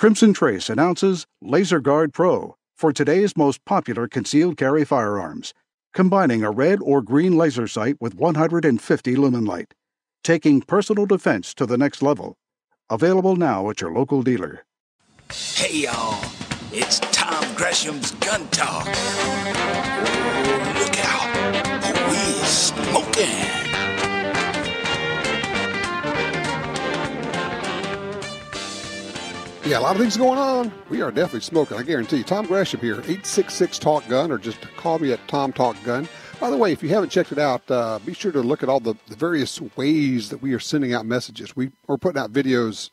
Crimson Trace announces Laser Guard Pro for today's most popular concealed carry firearms, combining a red or green laser sight with 150 lumen light, taking personal defense to the next level. Available now at your local dealer. Hey y'all, it's Tom Gresham's Gun Talk. Oh, look out, we're smoking. Yeah, a lot of things going on. We are definitely smoking, I guarantee you. Tom Gresham here, 866-TALK-GUN, or just call me at Tom Talk Gun. By the way, if you haven't checked it out, be sure to look at all the various ways that we are sending out messages. We're putting out videos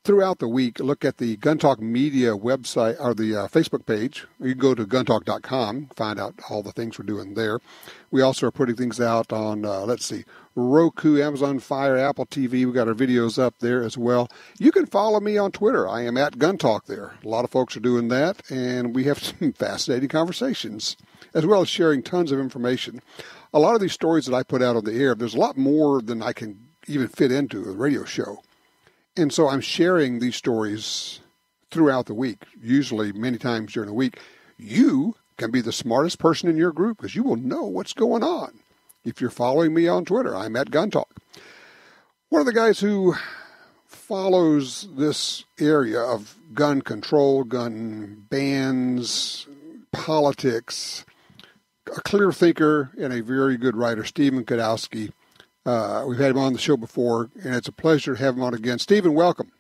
throughout the week. Look at the Gun Talk Media website, or the Facebook page. You can go to guntalk.com, find out all the things we're doing there. We also are putting things out on, Roku, Amazon Fire, Apple TV. We got our videos up there as well. You can follow me on Twitter. I am at Gun Talk there. A lot of folks are doing that, and we have some fascinating conversations, as well as sharing tons of information. A lot of these stories that I put out on the air, there's a lot more than I can even fit into a radio show. And so I'm sharing these stories throughout the week, usually many times during the week. You can be the smartest person in your group because you will know what's going on. If you're following me on Twitter, I'm at Gun Talk. One of the guys who follows this area of gun control, gun bans, politics, a clear thinker and a very good writer, Stephen Kadowski. We've had him on the show before, and it's a pleasure to have him on again. Stephen, welcome.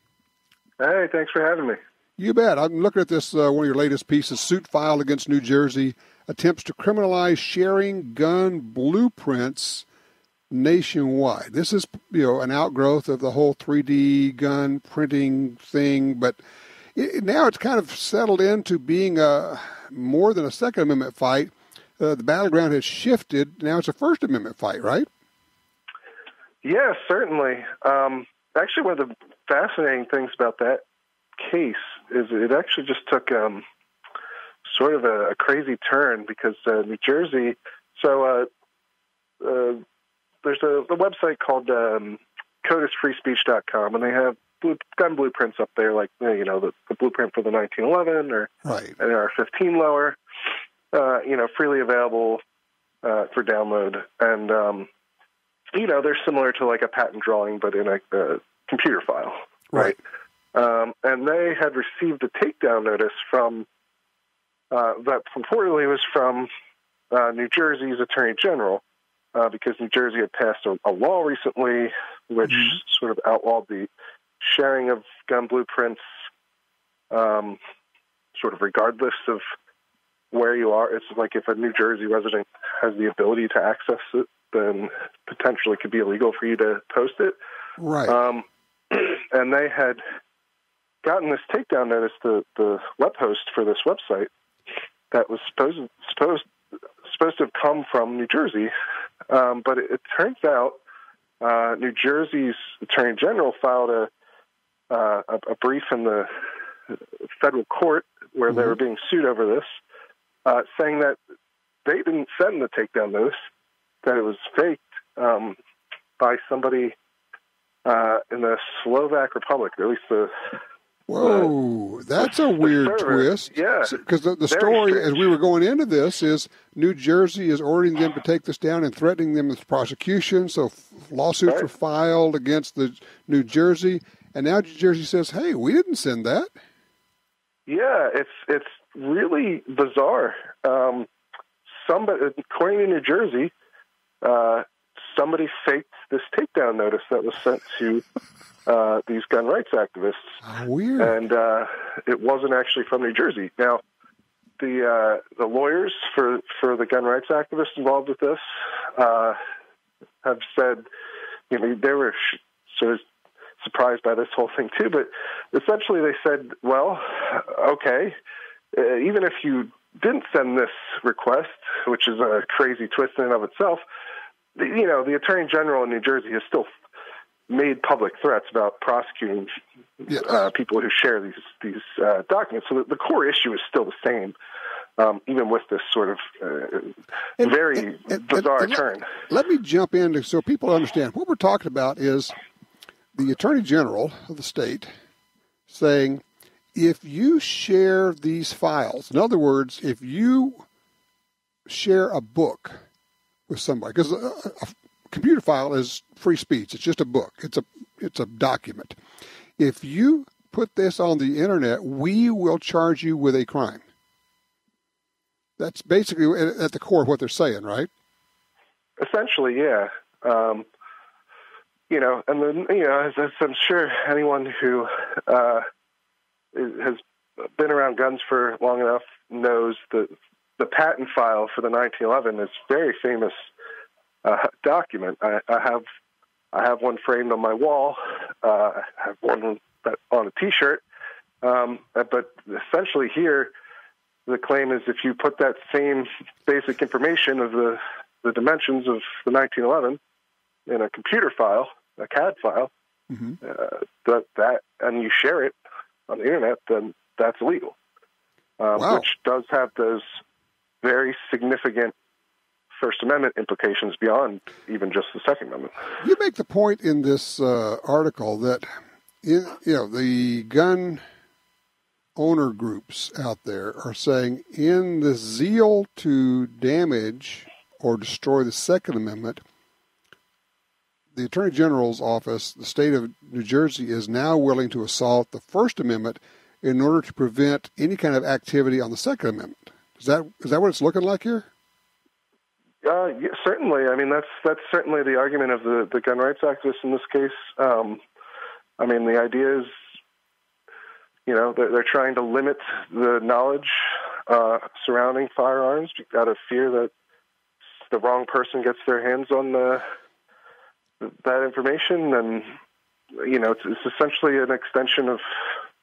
Hey, thanks for having me. You bet. I'm looking at this, one of your latest pieces, suit filed against New Jersey, attempts to criminalize sharing gun blueprints nationwide. This is, an outgrowth of the whole 3D gun printing thing, but now it's kind of settled into being more than a Second Amendment fight. The battleground has shifted. Now it's a First Amendment fight, right? Yeah, certainly. Actually, one of the fascinating things about that case is it actually just took sort of a crazy turn because New Jersey. So there's a website called CODISFreeSpeech.com, and they have gun blueprints up there, like the blueprint for the 1911 or right. an AR-15 lower, freely available for download, and they're similar to like a patent drawing, but in a computer file, right? And they had received a takedown notice from that purportedly was from New Jersey's Attorney General, because New Jersey had passed a law recently which sort of outlawed the sharing of gun blueprints, sort of regardless of where you are. It's like if a New Jersey resident has the ability to access it, then potentially it could be illegal for you to post it. Right. And they had gotten this takedown notice, the web host for this website, that was supposed to have come from New Jersey. But it turns out New Jersey's Attorney General filed a brief in the federal court where they were being sued over this, saying that they didn't send the takedown notice, that it was faked by somebody in the Slovak Republic, or at least the... Whoa, that's a weird twist. Yeah. Because the story, as we were going into this, is New Jersey is ordering them to take this down and threatening them with prosecution. So lawsuits were filed against the New Jersey. And now New Jersey says, hey, we didn't send that. Yeah, it's really bizarre. Somebody, according to New Jersey, somebody faked this takedown notice that was sent to these gun rights activists. Weird. And it wasn't actually from New Jersey. Now, the lawyers for the gun rights activists involved with this have said, they were sort of surprised by this whole thing too, but essentially they said, well, okay, even if you didn't send this request, which is a crazy twist in and of itself, the Attorney General in New Jersey has still made public threats about prosecuting people who share these documents. So the core issue is still the same, even with this sort of very bizarre turn. Let me jump in so people understand. What we're talking about is the Attorney General of the state saying, if you share these files, in other words, if you share a book with somebody, because a computer file is free speech. It's just a book. It's a document. If you put this on the internet, we will charge you with a crime. That's basically at the core of what they're saying, right? Essentially, yeah. And then, as I'm sure anyone who has been around guns for long enough knows that the patent file for the 1911 is a very famous document. I have one framed on my wall. I have one on a T-shirt. But essentially here, the claim is if you put that same basic information of the dimensions of the 1911 in a computer file, a CAD file, that and you share it on the internet, then that's illegal. Wow. Which does have those very significant First Amendment implications beyond even just the Second Amendment. You make the point in this article that the gun owner groups out there are saying in the zeal to damage or destroy the Second Amendment, the Attorney General's office, the state of New Jersey, is now willing to assault the First Amendment in order to prevent any kind of activity on the Second Amendment. Is that what it's looking like here? Yeah, certainly. I mean, that's certainly the argument of the gun rights activists in this case. I mean, the idea is, they're trying to limit the knowledge surrounding firearms out of fear that the wrong person gets their hands on that information, and it's essentially an extension of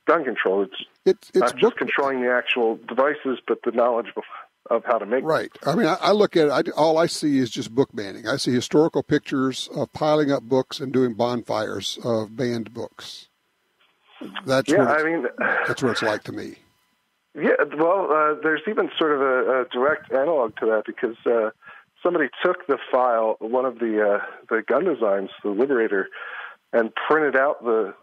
gun control. It's not just controlling the actual devices, but the knowledge of how to make them. Right. I mean, I look at it, all I see is just book banning. I see historical pictures of piling up books and doing bonfires of banned books. That's what it's like to me. Yeah, well, there's even sort of a direct analog to that because somebody took the file, one of the gun designs, the Liberator, and printed out the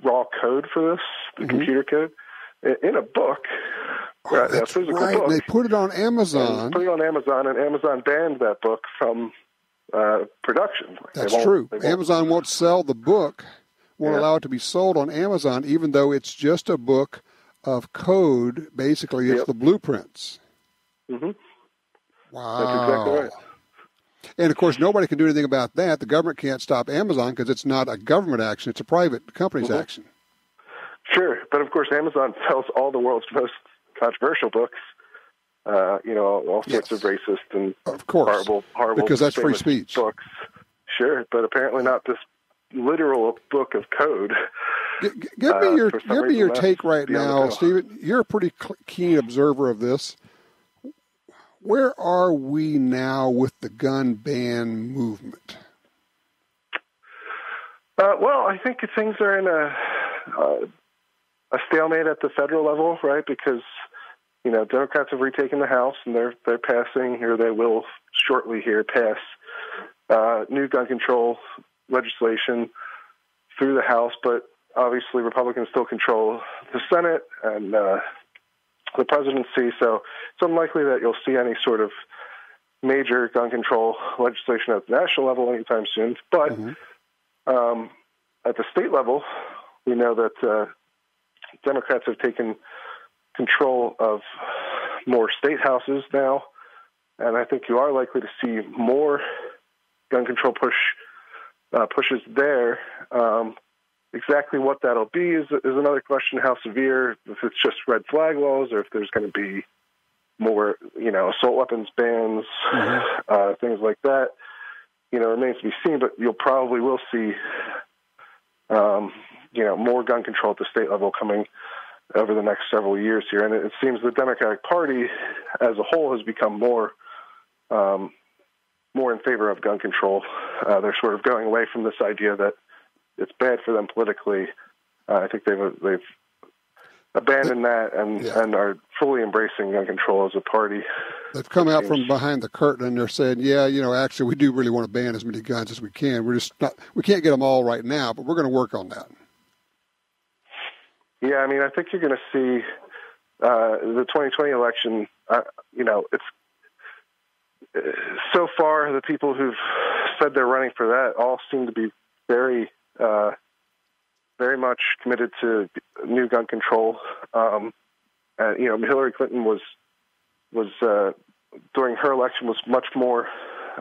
raw code for this, the computer code, in a book. Oh, that's a physical right. book. They put it on Amazon. Put it on Amazon, and Amazon banned that book from production. That's true. Amazon won't sell the book, won't allow it to be sold on Amazon, even though it's just a book of code. Basically, it's the blueprints. Mm-hmm. Wow. That's exactly right. And, of course, nobody can do anything about that. The government can't stop Amazon because it's not a government action. It's a private company's action. Sure. But, of course, Amazon sells all the world's most controversial books, all sorts of racist and horrible because that's free speech. Books. Sure, but apparently not this literal book of code. Give me your take right now, Stephen. You're a pretty keen observer of this. Where are we now with the gun ban movement? Well, I think things are in a stalemate at the federal level, right? Because Democrats have retaken the House, and they're passing, or they will shortly here pass new gun control legislation through the House, but obviously Republicans still control the Senate and the presidency, so it's unlikely that you'll see any sort of major gun control legislation at the national level anytime soon. But at the state level, we know that Democrats have taken control of more state houses now, and I think you are likely to see more gun control pushes there. Exactly what that'll be is another question. How severe? If it's just red flag laws, or if there's going to be more, assault weapons bans, things like that. Remains to be seen. But you'll probably will see, more gun control at the state level coming over the next several years here. And it seems the Democratic Party, as a whole, has become more in favor of gun control. They're sort of going away from this idea that it's bad for them politically. I think they've abandoned that and are fully embracing gun control as a party. They've come out from behind the curtain and they're saying, actually, we do really want to ban as many guns as we can. We can't get them all right now, but we're going to work on that. Yeah, I mean, I think you're going to see the 2020 election. It's so far the people who've said they're running for that all seem to be very, very much committed to new gun control. Hillary Clinton was during her election was much more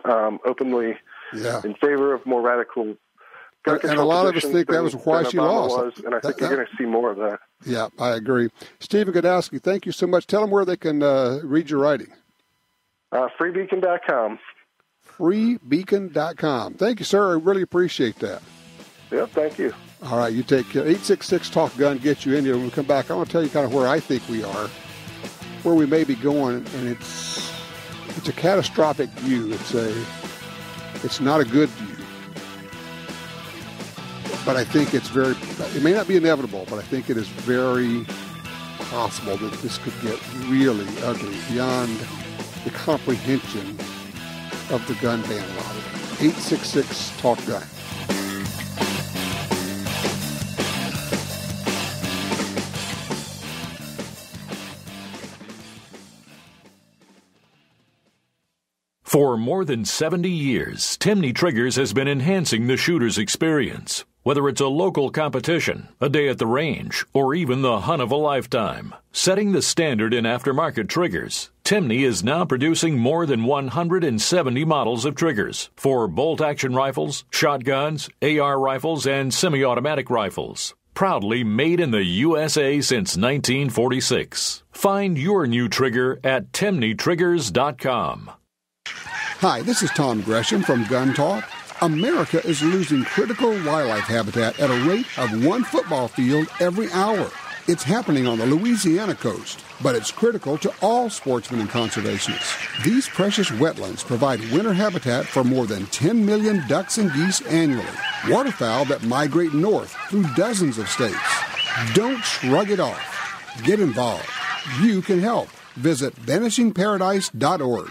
openly in favor of more radical gun control. And a lot of us think that was why she lost. And I think you're going to see more of that. Yeah, I agree. Stephen Godowski, thank you so much. Tell them where they can read your writing. Freebeacon.com. Freebeacon.com. Thank you, sir. I really appreciate that. Yep, thank you. All right, you take care. 866-TALK-GUN gets you in here. When we come back, I want to tell you kind of where I think we are, where we may be going, and it's a catastrophic view. It's not a good view. But I think it may not be inevitable, but I think it is very possible that this could get really ugly beyond the comprehension of the gun ban lobby. 866-TALK-GUN. For more than 70 years, Timney Triggers has been enhancing the shooter's experience. Whether it's a local competition, a day at the range, or even the hunt of a lifetime, setting the standard in aftermarket triggers, Timney is now producing more than 170 models of triggers for bolt-action rifles, shotguns, AR rifles, and semi-automatic rifles. Proudly made in the USA since 1946. Find your new trigger at TimneyTriggers.com. Hi, this is Tom Gresham from Gun Talk. America is losing critical wildlife habitat at a rate of 1 football field every hour. It's happening on the Louisiana coast, but it's critical to all sportsmen and conservationists. These precious wetlands provide winter habitat for more than 10 million ducks and geese annually, waterfowl that migrate north through dozens of states. Don't shrug it off. Get involved. You can help. Visit vanishingparadise.org.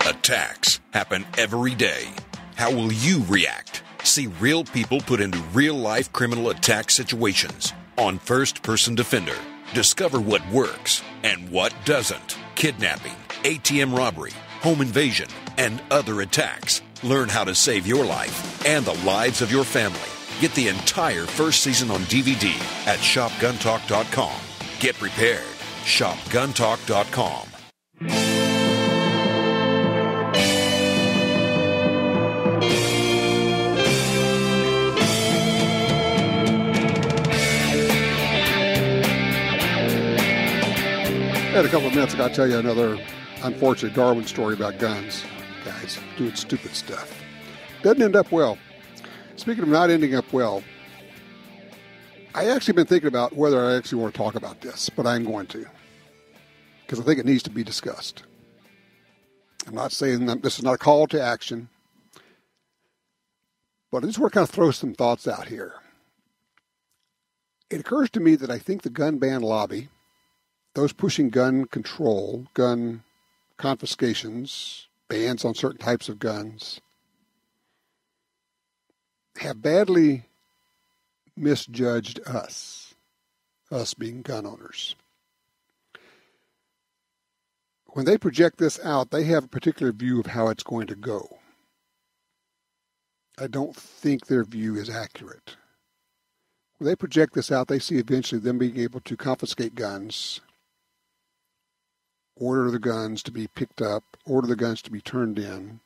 Attacks happen every day. How will you react? See real people put into real-life criminal attack situations on First Person Defender. Discover what works and what doesn't. Kidnapping, ATM robbery, home invasion, and other attacks. Learn how to save your life and the lives of your family. Get the entire first season on DVD at shopguntalk.com. Get prepared. Shopguntalk.com. In a couple of minutes, I got to tell you another unfortunate Darwin story about guns. Guys doing stupid stuff. Doesn't end up well. Speaking of not ending up well, I actually been thinking about whether I actually want to talk about this, but I'm going to, because I think it needs to be discussed. I'm not saying that this is not a call to action, but I just want to kind of throw some thoughts out here. It occurs to me that I think the gun ban lobby, those pushing gun control, gun confiscations, bans on certain types of guns, have badly misjudged us being gun owners. When they project this out, they have a particular view of how it's going to go. I don't think their view is accurate. When they project this out, they see eventually them being able to confiscate guns, order the guns to be picked up, order the guns to be turned in.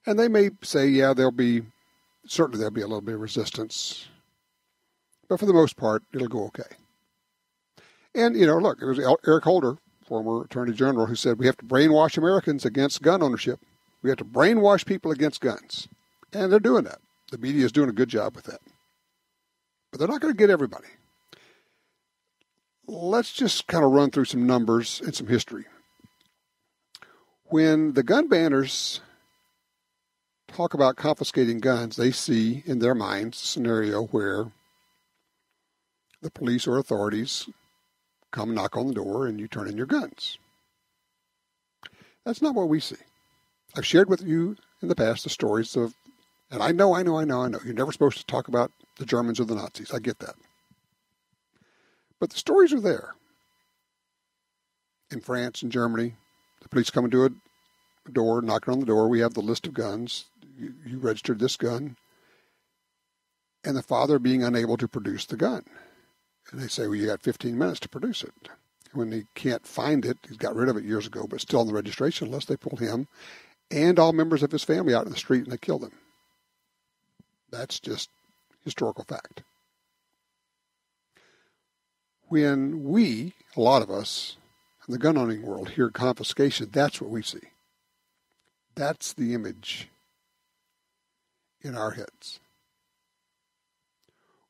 And they may say, yeah, there'll be a little bit of resistance. But for the most part, it'll go okay. And, look, it was Eric Holder, former Attorney General, who said we have to brainwash Americans against gun ownership. We have to brainwash people against guns. And they're doing that. The media is doing a good job with that. But they're not going to get everybody. Let's just kind of run through some numbers and some history. When the gun banners talk about confiscating guns, they see in their minds a scenario where the police or authorities come knock on the door and you turn in your guns. That's not what we see. I've shared with you in the past the stories of And I know. You're never supposed to talk about the Germans or the Nazis. I get that. But the stories are there. In France and Germany, the police come into a door, knocking on the door. We have the list of guns. You registered this gun. And the father being unable to produce the gun. And they say, well, you got 15 minutes to produce it. When he can't find it, he's got rid of it years ago, but still on the registration list, they pull him and all members of his family out in the street and they kill them. That's just historical fact. When we, a lot of us, in the gun owning world, hear confiscation, that's what we see. That's the image in our heads.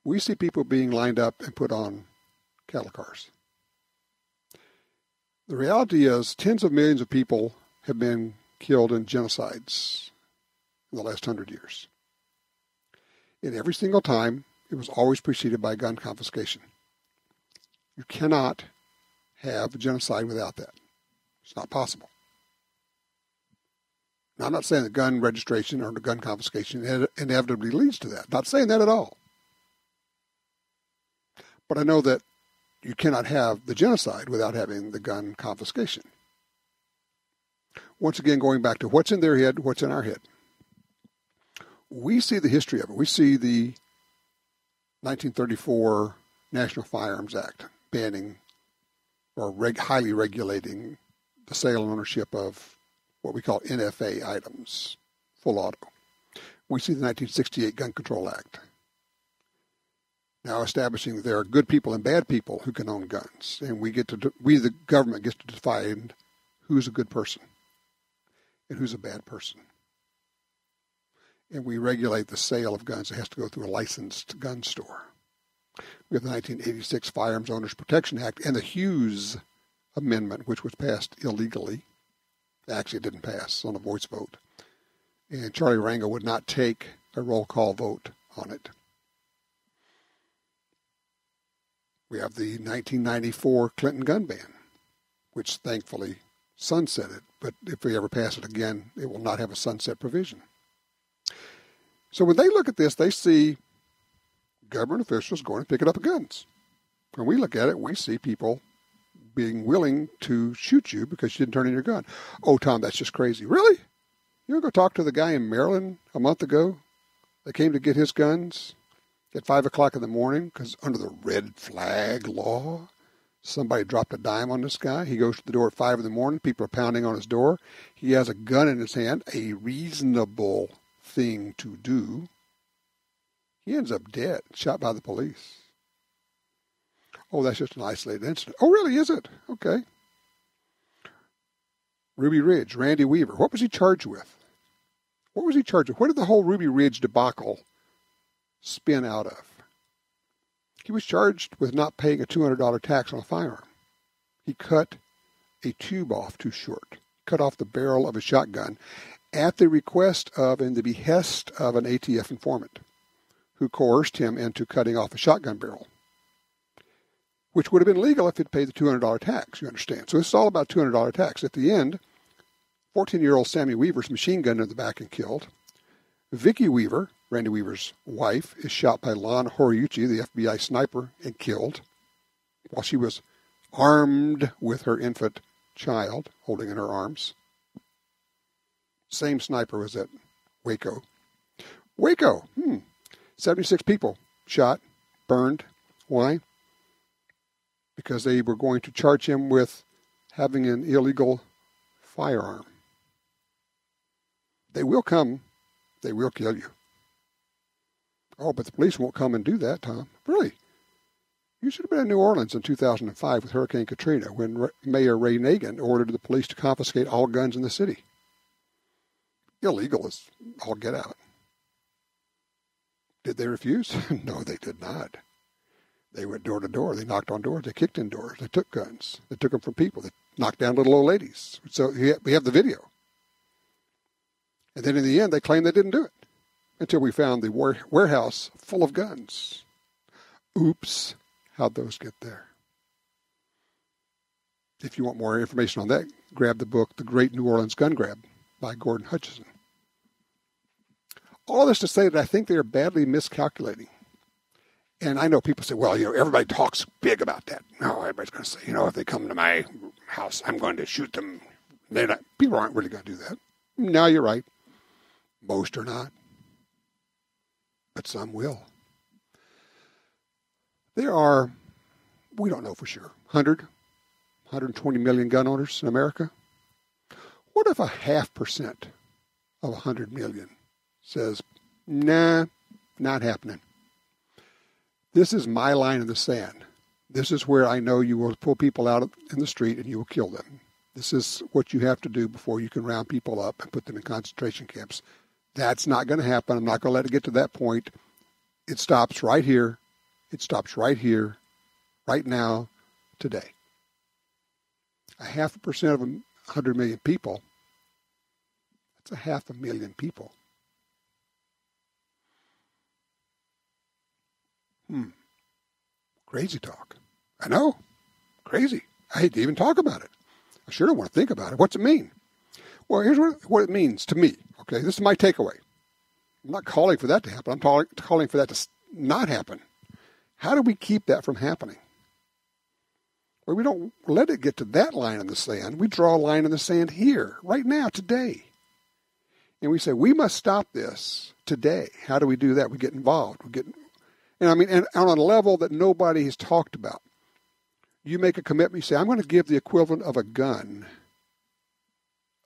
We see people being lined up and put on cattle cars. The reality is tens of millions of people have been killed in genocides in the last 100 years. And every single time, it was always preceded by gun confiscation. You cannot have a genocide without that. It's not possible. Now, I'm not saying that gun registration or the gun confiscation inevitably leads to that. Not saying that at all. But I know that you cannot have the genocide without having the gun confiscation. Once again, going back to what's in their head, what's in our head. We see the history of it. We see the 1934 National Firearms Act banning or highly regulating the sale and ownership of what we call NFA items, full auto. We see the 1968 Gun Control Act, now establishing that there are good people and bad people who can own guns, and we, the government, gets to define who's a good person and who's a bad person. And we regulate the sale of guns. It has to go through a licensed gun store. We have the 1986 Firearms Owners Protection Act and the Hughes Amendment, which was passed illegally. Actually, it didn't pass on a voice vote. And Charlie Rangel would not take a roll call vote on it. We have the 1994 Clinton gun ban, which thankfully sunsetted. But if we ever pass it again, it will not have a sunset provision. So when they look at this, they see government officials going and picking up guns. When we look at it, we see people being willing to shoot you because you didn't turn in your gun. Oh, Tom, that's just crazy. Really? You want to go talk to the guy in Maryland a month ago that came to get his guns at 5 o'clock in the morning because under the red flag law, somebody dropped a dime on this guy. He goes to the door at 5 in the morning. People are pounding on his door. He has a gun in his hand, a reasonable thing to do. He ends up dead, shot by the police. Oh, that's just an isolated incident. Oh, really, is it? Okay. Ruby Ridge, Randy Weaver. What was he charged with? What was he charged with? What did the whole Ruby Ridge debacle spin out of? He was charged with not paying a $200 tax on a firearm. He cut a tube off too short, cut off the barrel of a shotgun at the request of and the behest of an ATF informant who coerced him into cutting off a shotgun barrel, which would have been legal if he'd paid the $200 tax, you understand. So this is all about $200 tax. At the end, 14-year-old Sammy Weaver's machine gun in the back and killed. Vicki Weaver, Randy Weaver's wife, is shot by Lon Horiuchi, the FBI sniper, and killed while she was armed with her infant child, holding in her arms. Same sniper was at Waco. Waco, 76 people shot, burned. Why? Because they were going to charge him with having an illegal firearm. They will come. They will kill you. Oh, but the police won't come and do that, Tom. Really? You should have been in New Orleans in 2005 with Hurricane Katrina when Mayor Ray Nagin ordered the police to confiscate all guns in the city. Illegal as all get out. Did they refuse? No, they did not. They went door to door. They knocked on doors. They kicked in doors. They took guns. They took them from people. They knocked down little old ladies. So we have the video. And then in the end, they claimed they didn't do it until we found the warehouse full of guns. Oops, how'd those get there? If you want more information on that, grab the book, The Great New Orleans Gun Grab by Gordon Hutchison. All this to say that I think they are badly miscalculating. And I know people say, well, everybody talks big about that. No, everybody's going to say, if they come to my house, I'm going to shoot them. People aren't really going to do that. No, you're right. Most are not. But some will. There are, we don't know for sure, 120 million gun owners in America. What if 0.5% of 100 million says, nah, not happening? This is my line in the sand. This is where I know you will pull people out in the street and you will kill them. This is what you have to do before you can round people up and put them in concentration camps. That's not going to happen. I'm not going to let it get to that point. It stops right here. It stops right here, right now, today. 0.5% of 100 million people, that's 500,000 people. Crazy talk. I know. Crazy. I hate to even talk about it. I sure don't want to think about it. What's it mean? Well, here's what it means to me. Okay, this is my takeaway. I'm not calling for that to happen. I'm calling for that to not happen. How do we keep that from happening? Well, we don't let it get to that line in the sand. We draw a line in the sand here, right now, today. And we say, we must stop this today. How do we do that? We get involved. And on a level that nobody has talked about. You make a commitment. You say, I'm going to give the equivalent of a gun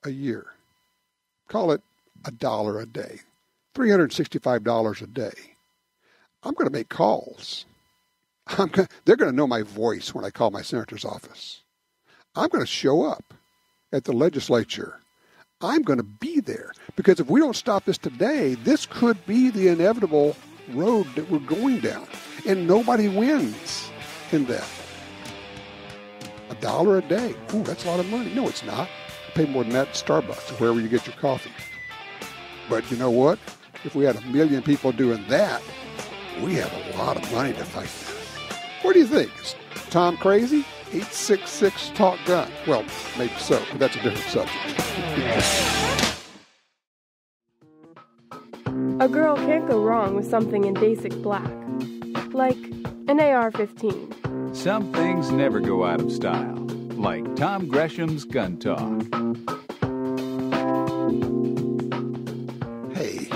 a year. Call it $1 a day. $365 a day. I'm going to make calls. They're going to know my voice when I call my senator's office. I'm going to show up at the legislature. I'm going to be there. Because if we don't stop this today, this could be the inevitable road that we're going down. And nobody wins in that. $1 a day. Ooh, that's a lot of money. No, it's not. You pay more than that at Starbucks or wherever you get your coffee. But you know what? If we had 1 million people doing that, we have a lot of money to fight that. What do you think? Is Tom crazy? 866-TALK-GUN. Well, maybe so, but that's a different subject. A girl can't go wrong with something in basic black, like an AR-15. Some things never go out of style, like Tom Gresham's Gun Talk. Hey,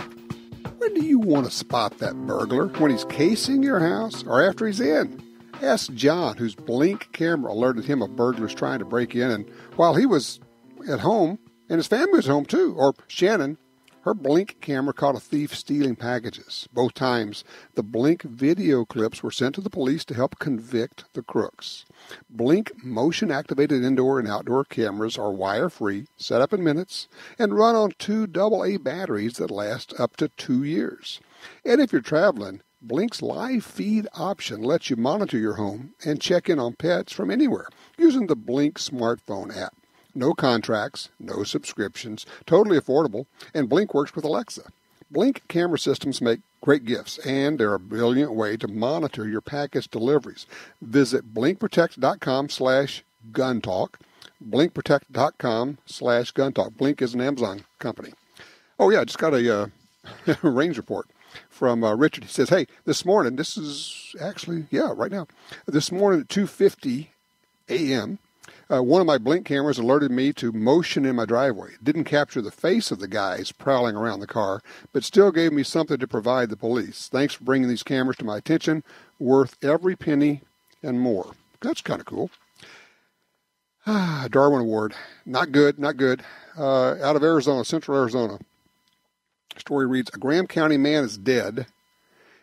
when do you want to spot that burglar? When he's casing your house or after he's in? Ask John, whose Blink camera alerted him of burglars trying to break in, and while he was at home, and his family was home too, or Shannon, her Blink camera caught a thief stealing packages. Both times, the Blink video clips were sent to the police to help convict the crooks. Blink motion-activated indoor and outdoor cameras are wire-free, set up in minutes, and run on 2 AA batteries that last up to 2 years. And if you're traveling, Blink's live feed option lets you monitor your home and check in on pets from anywhere using the Blink smartphone app. No contracts, no subscriptions, totally affordable, and Blink works with Alexa. Blink camera systems make great gifts, and they're a brilliant way to monitor your package deliveries. Visit blinkprotect.com/guntalk, blinkprotect.com/guntalk. Blink is an Amazon company. Oh, yeah, I just got a range report from Richard. He says, hey, this morning, this is actually, right now, this morning at 2:50 a.m., one of my Blink cameras alerted me to motion in my driveway. It didn't capture the face of the guys prowling around the car, but still gave me something to provide the police. Thanks for bringing these cameras to my attention. Worth every penny and more. That's kind of cool. Darwin Award. Not good, not good. Out of Arizona, Central Arizona. Story reads, a Graham County man is dead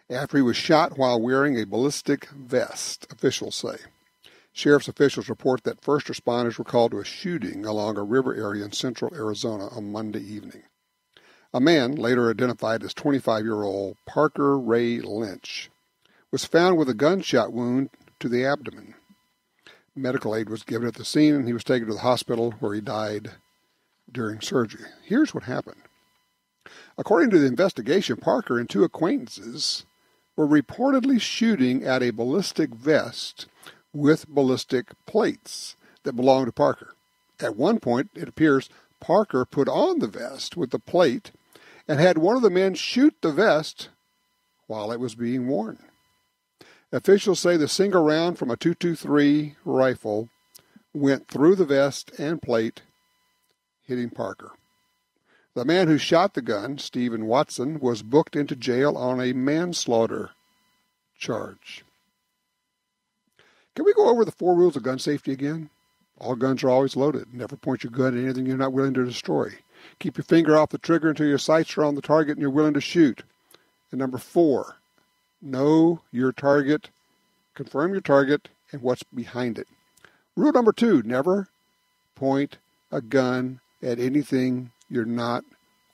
after he was shot while wearing a ballistic vest, officials say. Sheriff's officials report that first responders were called to a shooting along a river area in central Arizona on Monday evening. A man, later identified as 25-year-old Parker Ray Lynch, was found with a gunshot wound to the abdomen. Medical aid was given at the scene, and he was taken to the hospital where he died during surgery. Here's what happened. According to the investigation, Parker and 2 acquaintances were reportedly shooting at a ballistic vest with ballistic plates that belonged to Parker. At one point, it appears Parker put on the vest with the plate and had one of the men shoot the vest while it was being worn. Officials say the single round from a .223 rifle went through the vest and plate, hitting Parker. The man who shot the gun, Stephen Watson, was booked into jail on a manslaughter charge. Can we go over the 4 rules of gun safety again? All guns are always loaded. Never point your gun at anything you're not willing to destroy. Keep your finger off the trigger until your sights are on the target and you're willing to shoot. And number 4, know your target, confirm your target, and what's behind it. Rule number 2, never point a gun at anything you're not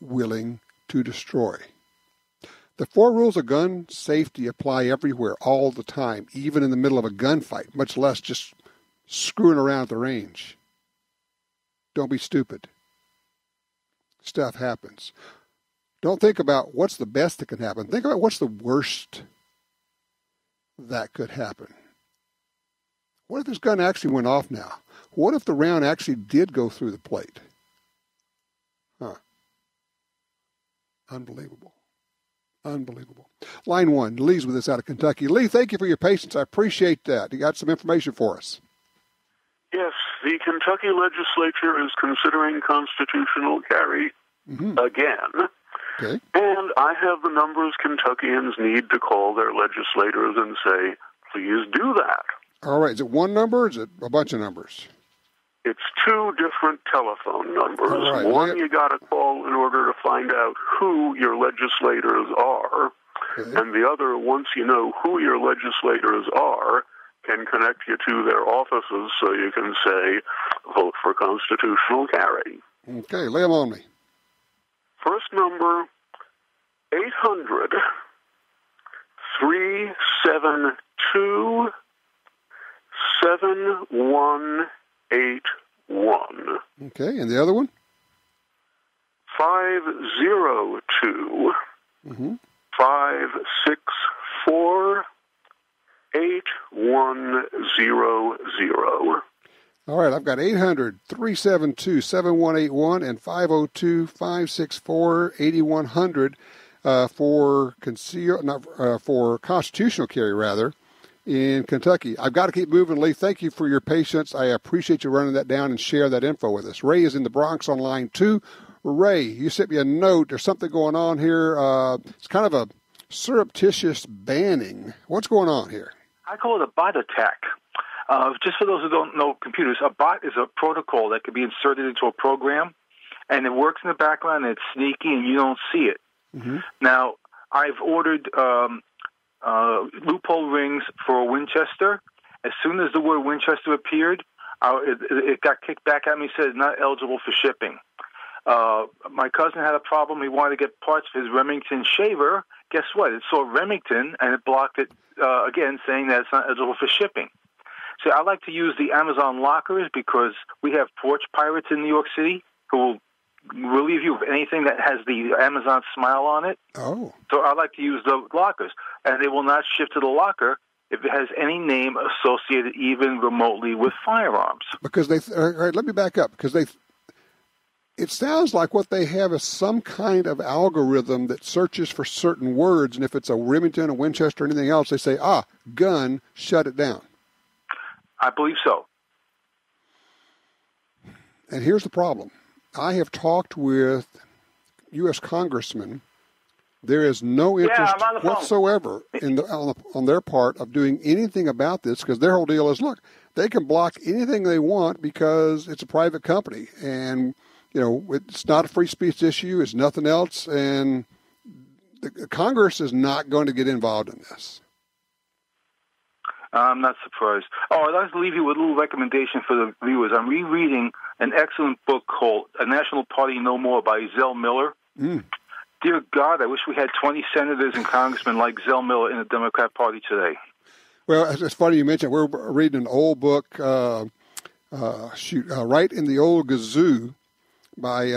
willing to destroy. The 4 rules of gun safety apply everywhere, all the time, even in the middle of a gunfight, much less just screwing around at the range. Don't be stupid. Stuff happens. Don't think about what's the best that can happen. Think about what's the worst that could happen. What if this gun actually went off now? What if the round actually did go through the plate? Unbelievable. Unbelievable. Line 1, Lee's with us out of Kentucky. Lee, thank you for your patience. I appreciate that. You got some information for us. Yes, the Kentucky legislature is considering constitutional carry again. Okay. And I have the numbers Kentuckians need to call their legislators and say, please do that. All right. Is it one number or is it a bunch of numbers? It's 2 different telephone numbers. All right. One you got to call in order to find out who your legislators are. Okay. And the other, once you know who your legislators are, can connect you to their offices so you can say, vote for constitutional carry. Okay, lay them on me. First number, 800-372-7181. Okay, and the other one? 502 564 8100. All right, I've got 800-372-7181 and 502-564-8100 for constitutional carry, rather, in Kentucky. I've got to keep moving, Lee. Thank you for your patience. I appreciate you running that down and share that info with us. Ray is in the Bronx on line 2. Ray, you sent me a note. There's something going on here. It's kind of a surreptitious banning. What's going on here? I call it a bot attack. Just for those who don't know computers, a bot is a protocol that can be inserted into a program, and it works in the background, and it's sneaky, and you don't see it. Now, I've ordered loophole rings for a Winchester. As soon as the word Winchester appeared, it got kicked back at me, said it's not eligible for shipping. My cousin had a problem. He wanted to get parts for his Remington shaver. Guess what? It saw Remington, and it blocked it again, saying that it's not eligible for shipping. So I like to use the Amazon lockers because we have porch pirates in New York City who will relieve you of anything that has the Amazon smile on it. Oh. So I like to use the lockers, and they will not ship to the locker if it has any name associated even remotely with firearms. Because all right, let me back up. Because it sounds like what they have is some kind of algorithm that searches for certain words, and if it's a Remington, a Winchester, or anything else, they say, gun, shut it down. I believe so. And here's the problem. I have talked with U.S. congressmen. There is no interest whatsoever on their part of doing anything about this because their whole deal is, look, they can block anything they want because it's a private company. And, it's not a free speech issue. It's nothing else. And the Congress is not going to get involved in this. I'm not surprised. I'd like to leave you with a little recommendation for the viewers. I'm rereading an excellent book called A National Party No More by Zell Miller. Dear God, I wish we had 20 senators and congressmen like Zell Miller in the Democrat Party today. Well, it's funny you mentioned we're reading an old book, Right in the Old Gazoo by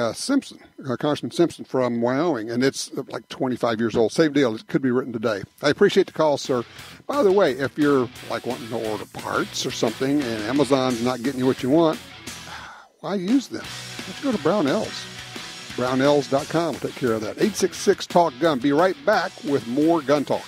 Congressman Simpson from Wyoming, and it's like 25 years old. Same deal. It could be written today. I appreciate the call, sir. By the way, if you're like wanting to order parts or something and Amazon's not getting you what you want, why use them? Let's go to Brownells. Brownells.com will take care of that. 866-TALK-GUN. Be right back with more Gun Talk.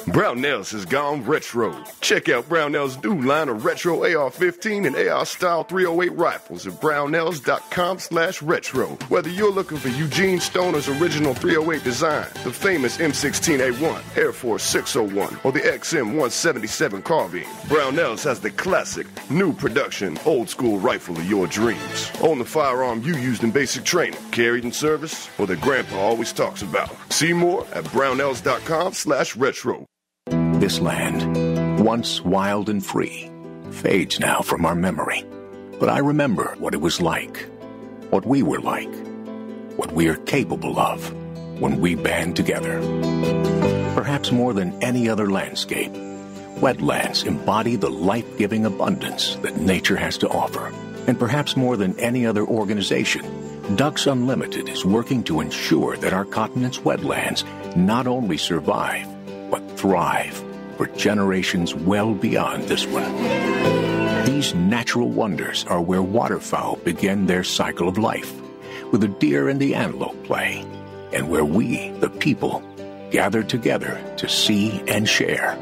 Brownells has gone retro. Check out Brownells' new line of retro AR-15 and AR-style 308 rifles at Brownells.com/retro. Whether you're looking for Eugene Stoner's original 308 design, the famous M16A1, Air Force 601, or the XM177 carbine, Brownells has the classic, new production, old-school rifle of your dreams. Own the firearm you used in basic training, carried in service, or that Grandpa always talks about. See more at Brownells.com/retro. This land, once wild and free, fades now from our memory. But I remember what it was like, what we were like, what we are capable of when we band together. Perhaps more than any other landscape, wetlands embody the life-giving abundance that nature has to offer. And perhaps more than any other organization, Ducks Unlimited is working to ensure that our continent's wetlands not only survive, but thrive for generations well beyond this one. These natural wonders are where waterfowl begin their cycle of life, where the deer and the antelope play, and where we, the people, gather together to see and share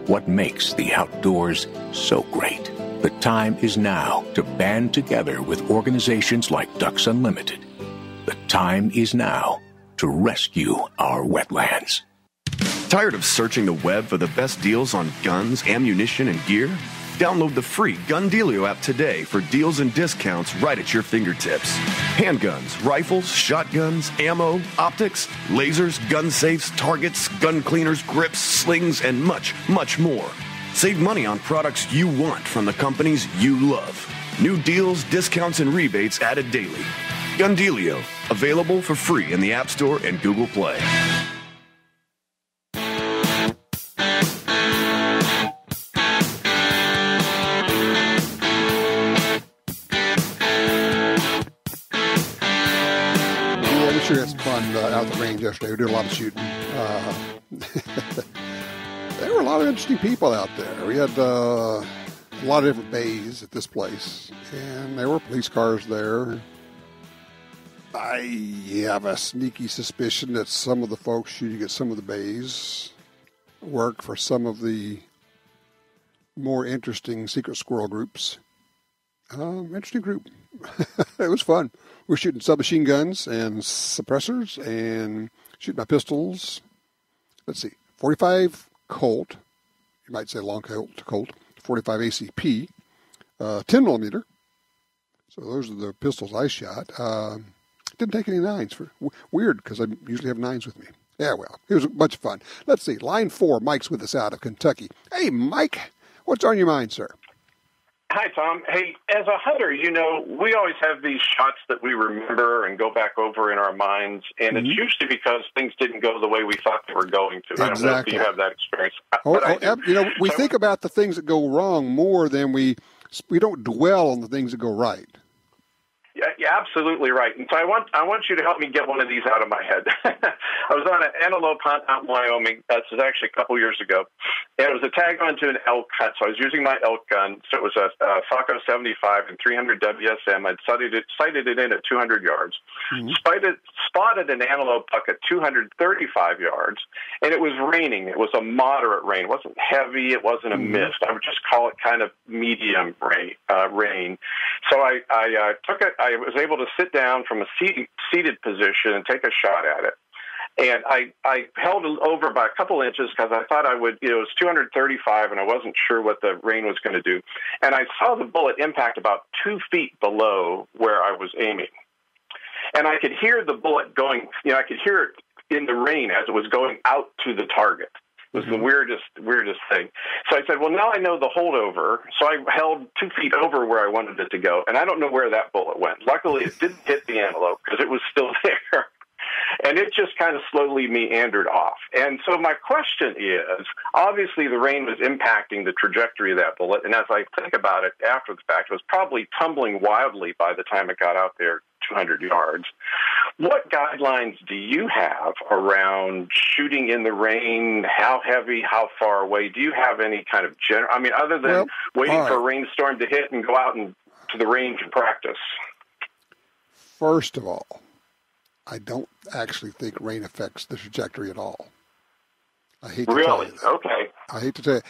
what makes the outdoors so great. The time is now to band together with organizations like Ducks Unlimited. The time is now to rescue our wetlands. Tired of searching the web for the best deals on guns, ammunition, and gear? Download the free Gun Dealio app today for deals and discounts right at your fingertips. Handguns, rifles, shotguns, ammo, optics, lasers, gun safes, targets, gun cleaners, grips, slings, and much, much more. Save money on products you want from the companies you love. New deals, discounts, and rebates added daily. Gun Dealio, available for free in the App Store and Google Play. We had some fun out at the range yesterday. We did a lot of shooting. There were a lot of interesting people out there. We had a lot of different bays at this place, and there were police cars there. I have a sneaky suspicion that some of the folks shooting at some of the bays work for some of the more interesting secret squirrel groups. Interesting group. It was fun. We're shooting submachine guns and suppressors and shooting my pistols. Let's see, 45 Colt, you might say long Colt, 45 ACP, 10 millimeter. So those are the pistols I shot. Didn't take any nines. Weird, because I usually have nines with me. Yeah, well, it was a bunch of fun. Let's see, line 4, Mike's with us out of Kentucky. Hey, Mike, what's on your mind, sir? Hi, Tom. Hey, as a hunter, you know, we always have these shots that we remember and go back over in our minds, and it's usually because things didn't go the way we thought they were going to. Exactly. I don't know if you have that experience. You know, we think about the things that go wrong more than we don't dwell on the things that go right. Yeah, you're absolutely right. And so I want you to help me get one of these out of my head. I was on an antelope hunt out in Wyoming. This was actually a couple years ago. And it was a tag on to an elk hunt. So I was using my elk gun. So it was a Falco 75 and 300 WSM. I'd sighted it in at 200 yards. Spotted an antelope buck at 235 yards. And it was raining. It was a moderate rain. It wasn't heavy. It wasn't a mist. I would just call it kind of medium rain. So I took it. I was able to sit down from a seated position and take a shot at it. And I held it over by a couple inches because I thought I would, it was 235 and I wasn't sure what the rain was going to do. And I saw the bullet impact about 2 feet below where I was aiming. And I could hear the bullet going, I could hear it in the rain as it was going out to the target. It was the weirdest thing. So I said, well, now I know the holdover. So I held 2 feet over where I wanted it to go. And I don't know where that bullet went. Luckily, it didn't hit the antelope because it was still there. And it just kind of slowly meandered off. And so my question is, obviously the rain was impacting the trajectory of that bullet. And as I think about it after the fact, it was probably tumbling wildly by the time it got out there 200 yards. What guidelines do you have around shooting in the rain? How heavy, how far away? Do you have any kind of general, I mean, other than waiting for a rainstorm to hit and go out and to the range and practice? First of all, I don't actually think rain affects the trajectory at all. I hate to tell you that. Okay. I hate to tell you.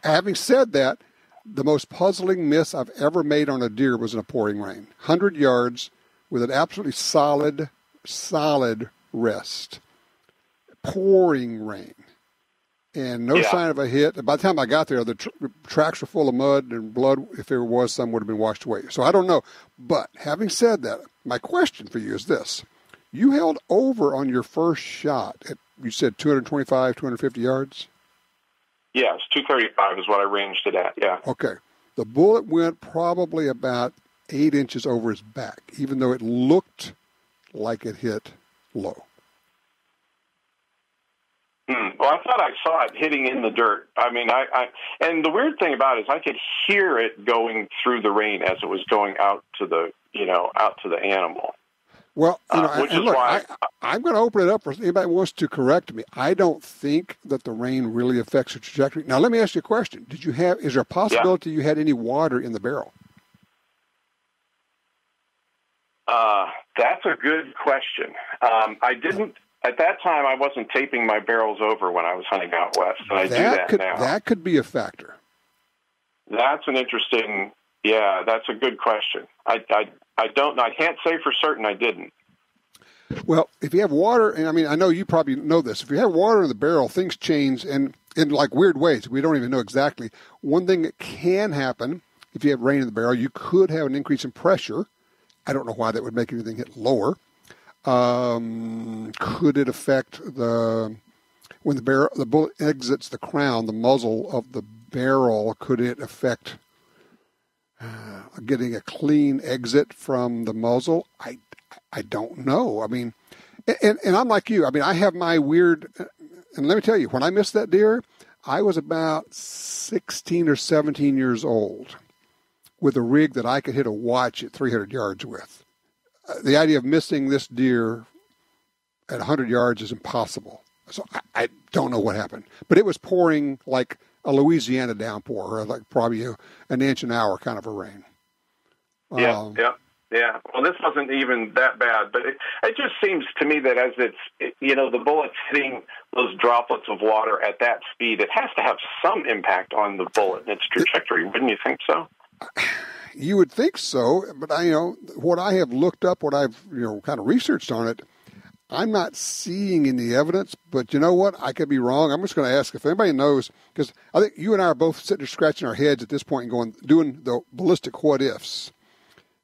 Having said that, the most puzzling miss I've ever made on a deer was in a pouring rain. 100 yards with an absolutely solid rest. Pouring rain. And no sign of a hit. By the time I got there, the tracks were full of mud and blood. If there was, some would have been washed away. So I don't know. But having said that, my question for you is this. You held over on your first shot at, you said 225, 250 yards? Yes, 235 is what I ranged it at, yeah. Okay. The bullet went probably about 8 inches over his back, even though it looked like it hit low. Well, I thought I saw it hitting in the dirt. I mean, and the weird thing about it is I could hear it going through the rain as it was going out to the animal. Well, which is look, why I'm going to open it up for anybody who wants to correct me. I don't think that the rain really affects the trajectory. Now, let me ask you a question. Is there a possibility you had any water in the barrel? That's a good question. I didn't, at that time, I wasn't taping my barrels over when I was hunting out west. And I do that now. That could be a factor. That's an interesting, that's a good question. I don't know. I can't say for certain I didn't. Well, if you have water, and I mean, I know you probably know this. If you have water in the barrel, things change and in like weird ways. We don't even know exactly. One thing that can happen if you have rain in the barrel, you could have an increase in pressure. I don't know why that would make anything hit lower. Could it affect when the bullet exits the crown, the muzzle of the barrel? Could it affect getting a clean exit from the muzzle? I don't know. I mean, and I'm like you. I mean, I have my weird, and let me tell you, when I missed that deer, I was about 16 or 17 years old with a rig that I could hit a watch at 300 yards with. The idea of missing this deer at 100 yards is impossible. So I don't know what happened. But it was pouring like a Louisiana downpour, or like probably an inch an hour kind of a rain. Yeah. Well, this wasn't even that bad, but it just seems to me that as the bullet's hitting those droplets of water at that speed, it has to have some impact on the bullet and its trajectory. Wouldn't you think so? You would think so, but what I have looked up, what I've kind of researched on it, I'm not seeing any evidence. But you know what? I could be wrong. I'm just going to ask if anybody knows, because I think you and I are both sitting there scratching our heads at this point, and doing the ballistic what ifs,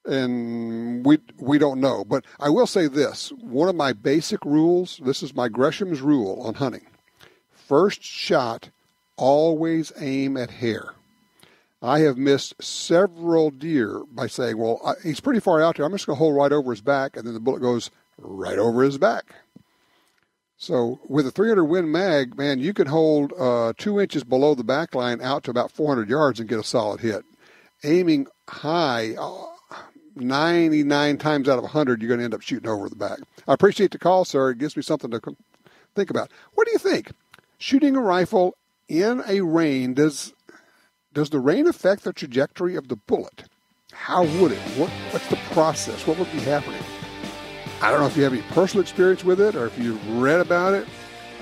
and we don't know. But I will say this: one of my basic rules. This is my Gresham's rule on hunting. First shot, always aim at hair. I have missed several deer by saying, well, he's pretty far out there. I'm just going to hold right over his back, and then the bullet goes right over his back. So with a 300 Win mag, man, you can hold 2 inches below the back line out to about 400 yards and get a solid hit. Aiming high, 99 times out of 100, you're going to end up shooting over the back. I appreciate the call, sir. It gives me something to think about. What do you think? Shooting a rifle in a rain, does the rain affect the trajectory of the bullet? How would it? What's the process? What would be happening? I don't know if you have any personal experience with it or if you've read about it.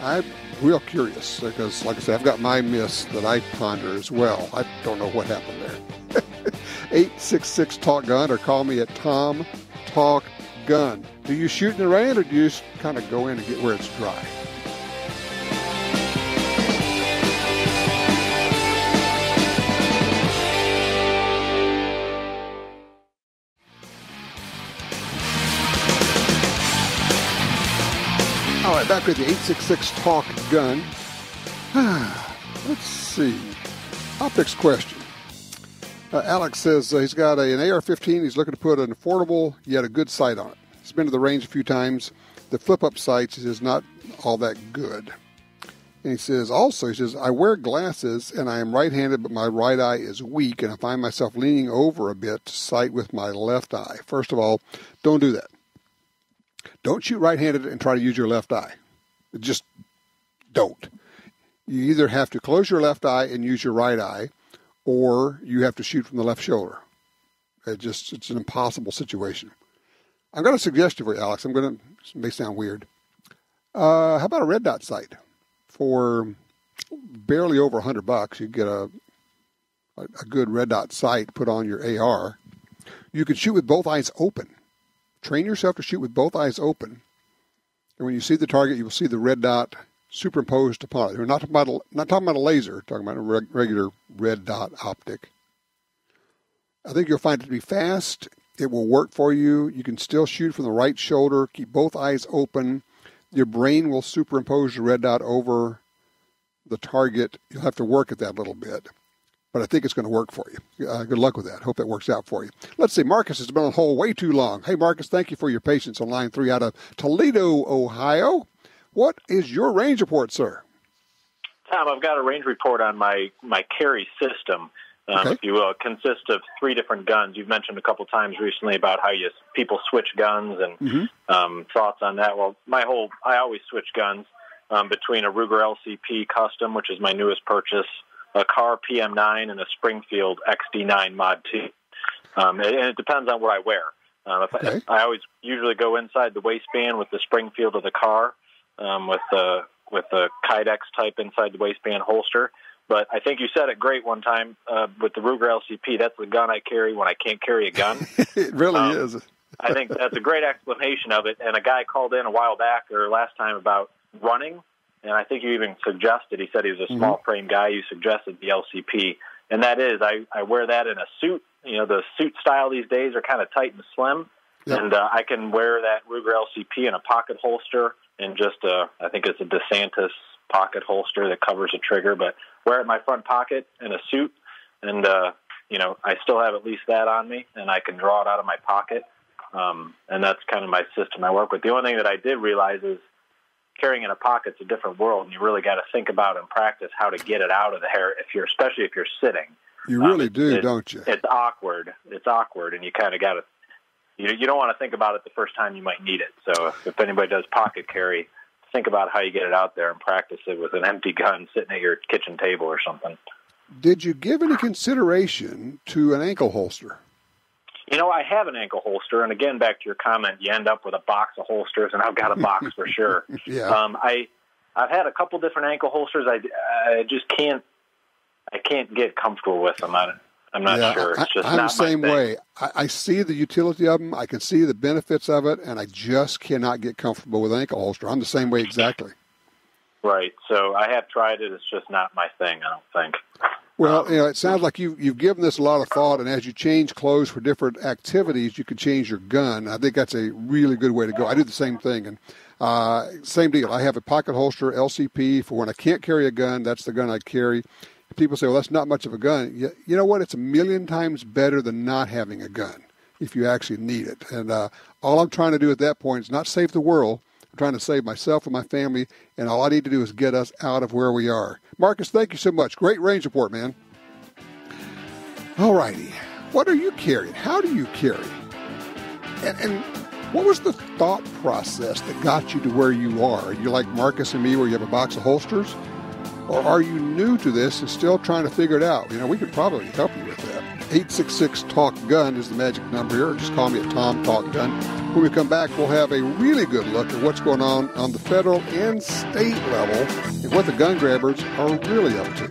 I'm real curious because, like I said, I've got my miss that I ponder as well. I don't know what happened there. 866-TALK-GUN or call me at Tom Talk Gun. Do you shoot in the rain or do you just kind of go in and get where it's dry? All right, back with the 866-TALK-GUN. Let's see. Optics question. Alex says he's got an AR-15. He's looking to put an affordable yet a good sight on it. He's been to the range a few times. The flip-up sights is not all that good. And he says, I wear glasses and I am right-handed, but my right eye is weak, and I find myself leaning over a bit to sight with my left eye. First of all, don't do that. don't shoot right-handed and try to use your left eye. Just don't. You either have to close your left eye and use your right eye, or you have to shoot from the left shoulder. It's an impossible situation. I'm going to suggest you for you, Alex. This may sound weird. How about a red dot sight? For barely over $100, you get a good red dot sight put on your AR. You can shoot with both eyes open. Train yourself to shoot with both eyes open. And when you see the target, you will see the red dot superimposed upon it. We're not talking about a laser, we're talking about a regular red dot optic. I think you'll find it to be fast. It will work for you. You can still shoot from the right shoulder. Keep both eyes open. Your brain will superimpose the red dot over the target. You'll have to work at that a little bit. But I think it's going to work for you. Good luck with that. Hope that works out for you. Let's see. Marcus has been on hold way too long. Hey, Marcus, thank you for your patience on line 3 out of Toledo, Ohio. What is your range report, sir? Tom, I've got a range report on my carry system, if you will. It consists of 3 different guns. You've mentioned a couple times recently about how people switch guns and thoughts on that. Well, I always switch guns between a Ruger LCP Custom, which is my newest purchase, a Carr PM9, and a Springfield XD9 Mod 2. And it depends on what I wear. I always usually go inside the waistband with the Springfield of the Carr, with the Kydex type inside the waistband holster. But I think you said it great one time with the Ruger LCP. That's the gun I carry when I can't carry a gun. It really is. I think that's a great explanation of it. And a guy called in a while back or last time about running, and I think you even suggested, he said he was a small frame guy, you suggested the LCP. And that is, I wear that in a suit. You know, the suit style these days are kind of tight and slim. Yep. And I can wear that Ruger LCP in a pocket holster and just I think it's a DeSantis pocket holster that covers the trigger, but wear it in my front pocket in a suit, and I still have at least that on me, and I can draw it out of my pocket, and that's kind of my system I work with. The only thing that I did realize is carrying in a pocket's a different world, and you really got to think about and practice how to get it out of the hair, especially if you're sitting. You really do, don't you? It's awkward. And you kind of got to. You don't want to think about it the first time you might need it. So if anybody does pocket carry, think about how you get it out there and practice it with an empty gun sitting at your kitchen table or something. Did you give any consideration to an ankle holster? I have an ankle holster, and again, back to your comment, you end up with a box of holsters, and I've got a box for sure. Yeah. I've had a couple different ankle holsters. I just can't get comfortable with them. I'm not sure. It's just I'm not the same my thing. way. I see the utility of them. I can see the benefits of it, and I just cannot get comfortable with an ankle holster. I'm the same way exactly. Right. So I have tried it. It's just not my thing, I don't think. Well, it sounds like you've given this a lot of thought, and as you change clothes for different activities, you can change your gun. I think that's a really good way to go. I do the same thing, and same deal. I have a pocket holster LCP for when I can't carry a gun. That's the gun I carry. People say, well, that's not much of a gun. You know what? It's a million times better than not having a gun if you actually need it. And all I'm trying to do at that point is not save the world. I'm trying to save myself and my family, and all I need to do is get us out of where we are. Marcus, thank you so much. Great range report, man. All righty. What are you carrying? How do you carry? And what was the thought process that got you to where you are? Are you like Marcus and me where you have a box of holsters? Or are you new to this and still trying to figure it out? We could probably help you with that. 866-TALK-GUN is the magic number here. Just call me at Tom Talk Gun. When we come back, we'll have a really good look at what's going on the federal and state level and what the gun grabbers are really up to.